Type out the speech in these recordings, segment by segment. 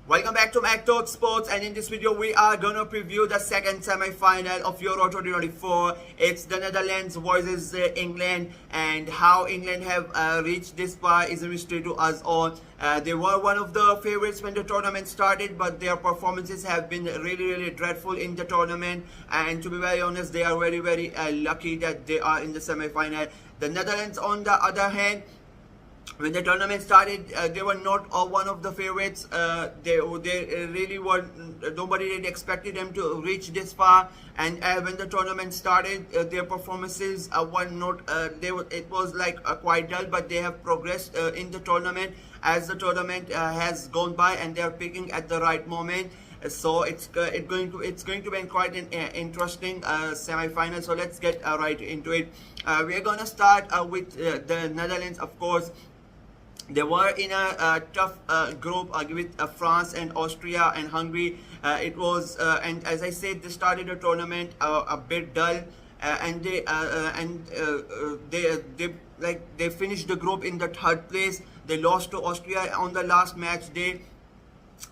Welcome back to Mac Talk Sports, and in this video we are gonna preview the second semi-final of Euro 2024. It's the Netherlands versus England, and how England have reached this far is a mystery to us all. They were one of the favorites when the tournament started, but their performances have been really dreadful in the tournament. And to be very honest, they are very lucky that they are in the semi-final. The Netherlands, on the other hand, when the tournament started, they were not one of the favorites. They really were. Nobody really expected them to reach this far. And when the tournament started, their performances were not. It was like quite dull, but they have progressed in the tournament as the tournament has gone by, and they are picking at the right moment. So it's going to be quite an interesting semi-final. So let's get right into it. We are gonna start with the Netherlands, of course. They were in a tough group with France and Austria and Hungary. It was, and as I said, they started the tournament a bit dull, and they finished the group in the third place. They lost to Austria on the last match day.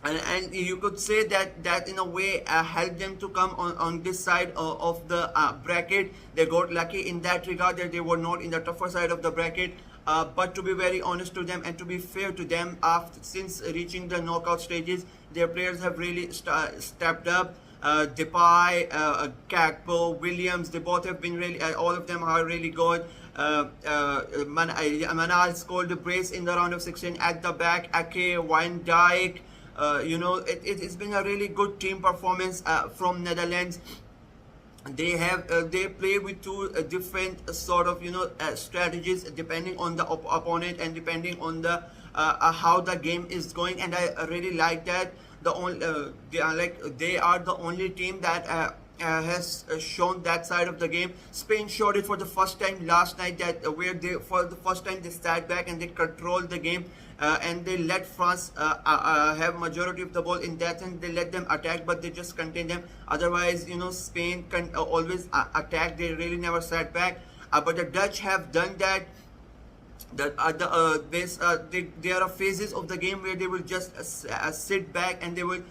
And you could say that in a way helped them to come on this side of the bracket. They got lucky in that regard that they were not in the tougher side of the bracket. But to be very honest to them and to be fair to them, since reaching the knockout stages, their players have really stepped up. Depay, Gakpo, Williams, they both have been really, all of them are really good. Manal scored the brace in the round of 16 at the back. Ake, Van Dijk, it's been a really good team performance from Netherlands. They play with two different sort of strategies depending on the opponent and depending on the how the game is going, and I really like that. They are the only team that has shown that side of the game. Spain showed it for the first time last night, that where they for the first time they sat back and they controlled the game, and they let France have majority of the ball in that, and they let them attack, but they just contain them. Otherwise, Spain can always attack. They really never sat back, but the Dutch have done that. There are phases of the game where they will just sit back and they will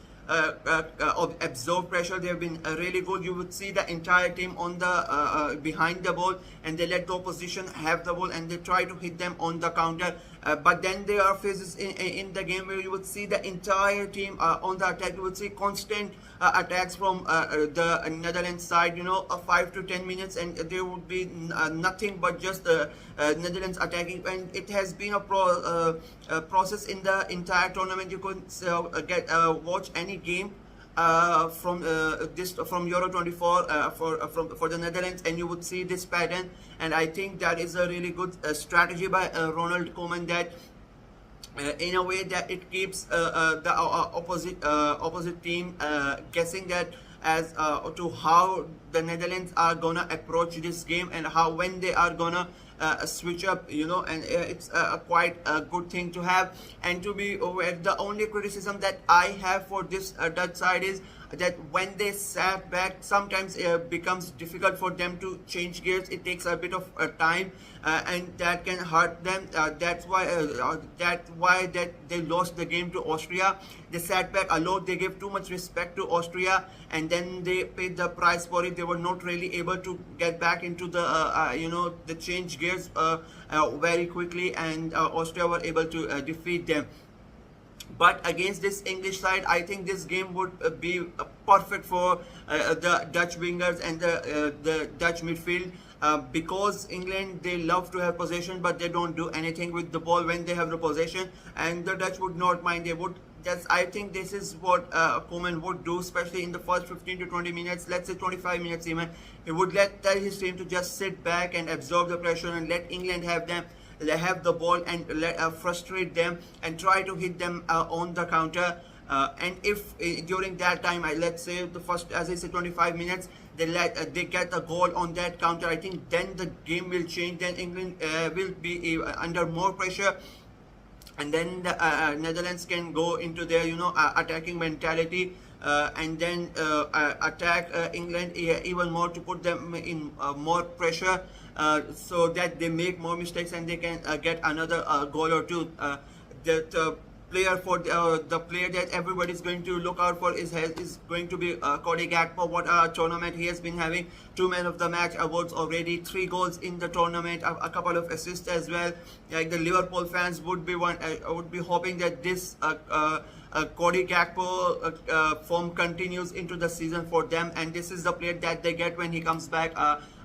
absorb pressure. They have been really good. You would see the entire team on the behind the ball, and they let the opposition have the ball and they try to hit them on the counter. But then there are phases in the game where you would see the entire team on the attack. You would see constant attacks from the Netherlands side, 5 to 10 minutes, and there would be nothing but just Netherlands attacking. And it has been a process in the entire tournament. You could watch any game from Euro 24 for the Netherlands, and you would see this pattern. And I think that is a really good strategy by Ronald Koeman, that in a way that it keeps the opposite team guessing that as to how the Netherlands are gonna approach this game and when they are gonna switch up, and it's quite a good thing to have. And to be aware, the only criticism that I have for this Dutch side is that when they sat back, sometimes it becomes difficult for them to change gears. It takes a bit of time, and that can hurt them. That's why they lost the game to Austria. They sat back a lot. They gave too much respect to Austria, and then they paid the price for it. They were not really able to get back into the the change gears very quickly, and Austria were able to defeat them. But against this English side, I think this game would be perfect for the Dutch wingers and the Dutch midfield, because England, they love to have possession, but they don't do anything with the ball when they have the possession, and the Dutch would not mind. They would I think this is what Koeman would do, especially in the first 15 to 20 minutes, let's say 25 minutes even. He would tell his team to just sit back and absorb the pressure and let England have the ball and frustrate them and try to hit them on the counter. And if during that time, let's say the first, as I said, 25 minutes, they get a goal on that counter, I think then the game will change. Then England will be under more pressure, and then the Netherlands can go into their attacking mentality, and then attack England even more to put them in more pressure, so that they make more mistakes and they can get another goal or two. player for the player that everybody is going to look out for is going to be Cody Gakpo. What a tournament he has been having! 2 man of the match awards already, 3 goals in the tournament, a couple of assists as well. Like the Liverpool fans would be would be hoping that this Cody Gakpo form continues into the season for them, and this is the player that they get when he comes back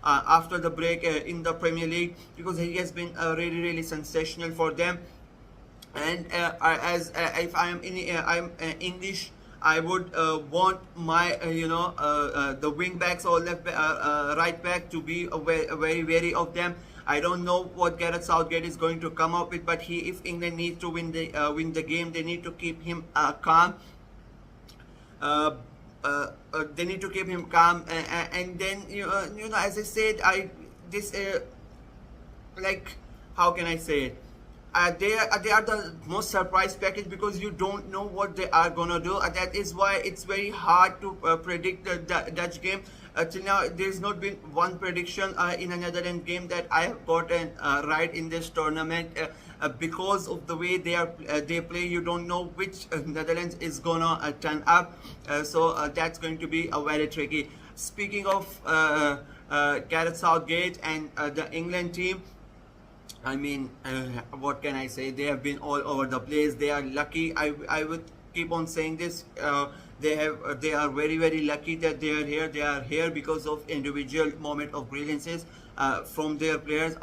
after the break in the Premier League, because he has been really sensational for them. And if I am English, I would want my the wing backs or right back to be very wary of them. I don't know what Gareth Southgate is going to come up with, but if England needs to win the game, they need to keep him calm. They need to keep him calm, and then as I said, like, how can I say it? They are the most surprise package, because you don't know what they are gonna do. That is why it's very hard to predict the Dutch game. Till now, there's not been one prediction in a Netherlands game that I have gotten right in this tournament. Because of the way they play, you don't know which Netherlands is gonna turn up. So that's going to be very tricky. Speaking of Gareth Southgate and the England team, I mean, what can I say? They have been all over the place. They are lucky. I would keep on saying this. They are very lucky that they are here. They are here because of individual moment of brilliances from their players.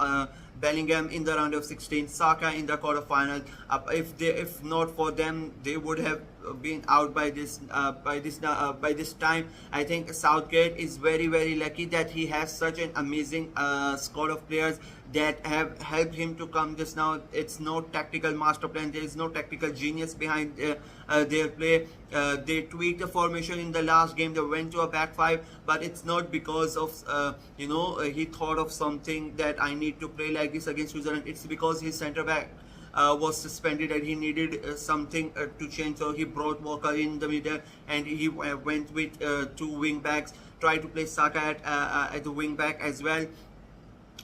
Bellingham in the round of 16, Saka in the quarterfinal. If not for them, they would have been out by this time. I think Southgate is very lucky that he has such an amazing squad of players that have helped him to come this now. It's no tactical master plan. There is no tactical genius behind their play. They tweaked the formation in the last game. They went to a back five, but it's not because of he thought of something that I need to play like this against Switzerland. It's because his centre back was suspended and he needed something to change. So he brought Walker in the middle, and he went with 2 wing backs. Tried to play Saka at the wing back as well,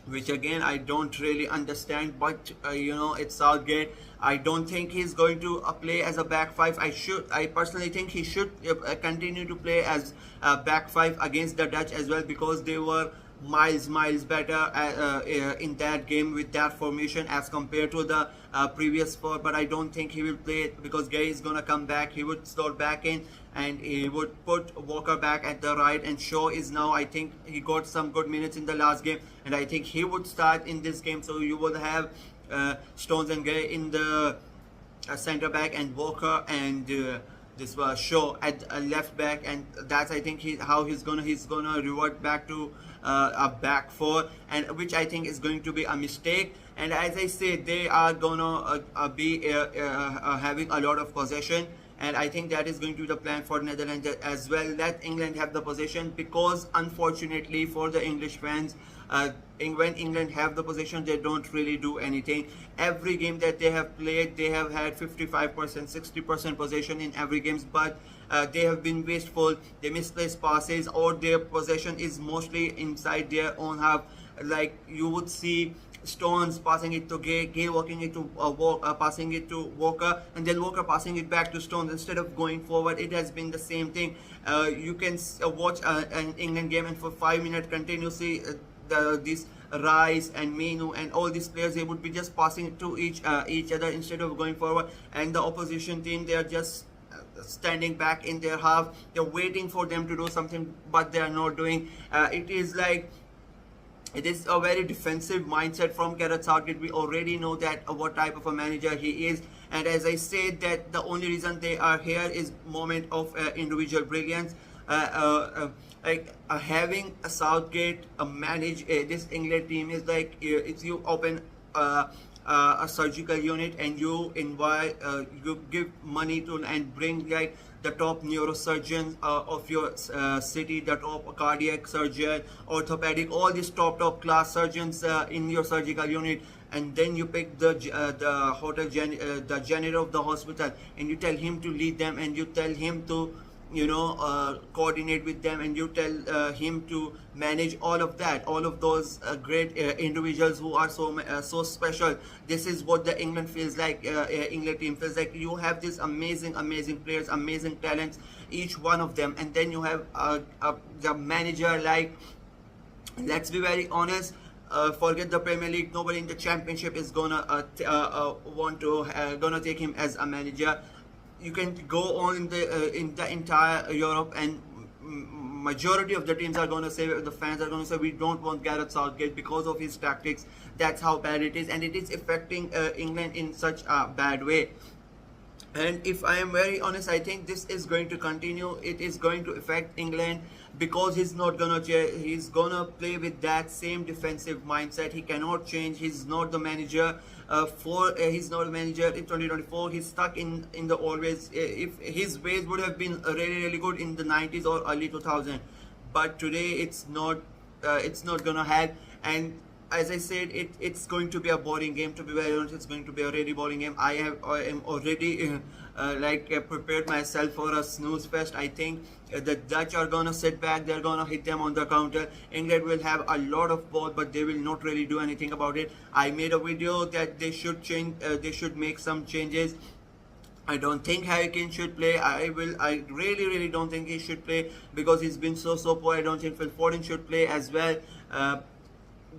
which again I don't really understand, but it's Southgate. I don't think he's going to play as a back five. I personally think he should continue to play as a back five against the Dutch as well, because they were miles better in that game with that formation as compared to the previous 4. But I don't think he will play it, because Gay is gonna come back. He would slot back in, and he would put Walker back at the right, and Shaw is now, I think he got some good minutes in the last game, and I think he would start in this game. So you will have Stones and Gay in the center back, and Walker and this was Shaw at left back, and that's I think how he's gonna revert back to a back 4, and which I think is going to be a mistake. And as I said, they are gonna be having a lot of possession, and I think that is going to be the plan for Netherlands as well. Let England have the possession, because unfortunately for the English fans, when England have the possession, they don't really do anything. Every game that they have played, they have had 55%, 60% possession in every games, but they have been wasteful. They misplaced passes, or their possession is mostly inside their own half. Like you would see Stones passing it to Gay walking it to passing it to Walker, and then Walker passing it back to Stones instead of going forward. It has been the same thing. You can watch an England game, and for 5 minutes continuously, these Rice and Menu and all these players, they would be just passing it to each other instead of going forward. And the opposition team, they are just standing back in their half. They're waiting for them to do something, but they are not doing. It is a very defensive mindset from Gareth Southgate. We already know that what type of a manager he is, and as I said, that the only reason they are here is moment of individual brilliance. Having a Southgate manage this England team is like if you open a surgical unit and you invite you give money to and bring like the top neurosurgeons of your city, the top cardiac surgeon, orthopedic, all these top class surgeons in your surgical unit, and then you pick the janitor of the hospital, and you tell him to lead them, and you tell him to coordinate with them, and you tell him to manage all of that, all of those great individuals who are so special. This is what the England feels like. England team feels like you have these amazing players, amazing talents, each one of them, and then you have the manager. Like, let's be very honest, forget the Premier League, nobody in the Championship is gonna gonna take him as a manager. You can go on in the entire Europe, and majority of the teams are going to say, the fans are going to say, we don't want Gareth Southgate because of his tactics. That's how bad it is, and it is affecting England in such a bad way. And if I am very honest, I think this is going to continue. It is going to affect England because he's gonna play with that same defensive mindset. He cannot change. He's not the manager. He's not a manager in 2024. He's stuck in the always. If his ways would have been really good in the 90s or early 2000, but today it's not. It's not gonna have. And as I said, it's going to be a boring game. To be very honest, it's going to be a really boring game. I am already prepared myself for a snooze fest. I think the Dutch are gonna sit back. They're gonna hit them on the counter. England will have a lot of ball, but they will not really do anything about it. I made a video that they should change. They should make some changes. I don't think Harry Kane should play. I really don't think he should play because he's been so poor. I don't think Phil Foden should play as well.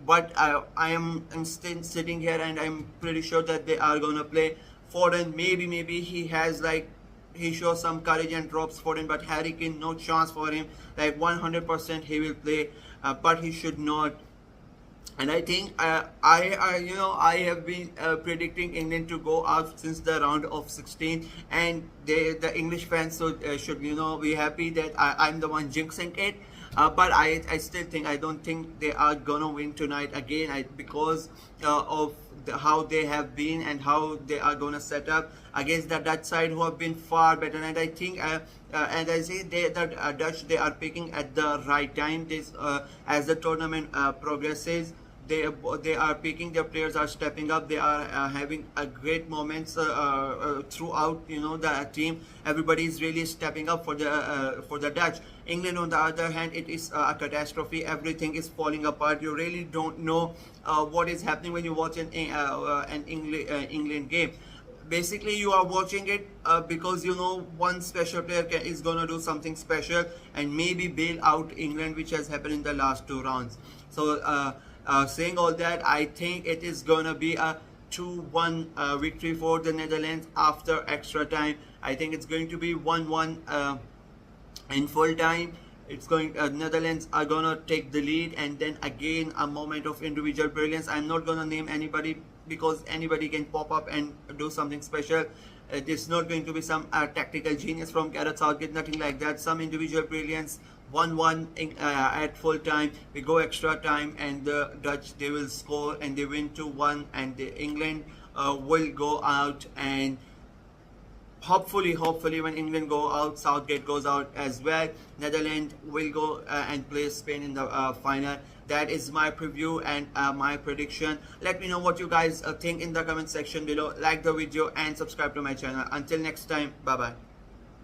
But I am still sitting here, and I'm pretty sure that they are gonna play Foden. Maybe he shows some courage and drops Foden, but Harry Kane, no chance for him. Like 100% he will play, but he should not. And I think I have been predicting England to go out since the round of 16, and the English fans should be happy that I'm the one jinxing it. But I still think, I don't think they are gonna win tonight again, because of how they have been and how they are gonna set up against the Dutch side, who have been far better. And I think and I say the Dutch, they are picking at the right time. As the tournament progresses, they are picking, their players are stepping up, they are having a great moments throughout the team. Everybody is really stepping up for the Dutch. England, on the other hand, it is a catastrophe. Everything is falling apart. You really don't know what is happening when you watch an England game. Basically, you are watching it because one special player is gonna do something special and maybe bail out England, which has happened in the last 2 rounds. So saying all that, I think it is gonna be a 2-1 victory for the Netherlands after extra time. I think it's going to be 1-1 in full time. It's going Netherlands are gonna take the lead, and then again a moment of individual brilliance. I'm not gonna name anybody because anybody can pop up and do something special. It's not going to be some tactical genius from Gareth Southgate, nothing like that. Some individual brilliance. 1-1 at full time. We go extra time, and the Dutch, they will score and they win 2-1, and the England will go out. And hopefully when England go out, Southgate goes out as well. Netherlands will go and play Spain in the final. That is my preview and my prediction. Let me know what you guys think in the comment section below. Like the video and subscribe to my channel. Until next time, bye bye.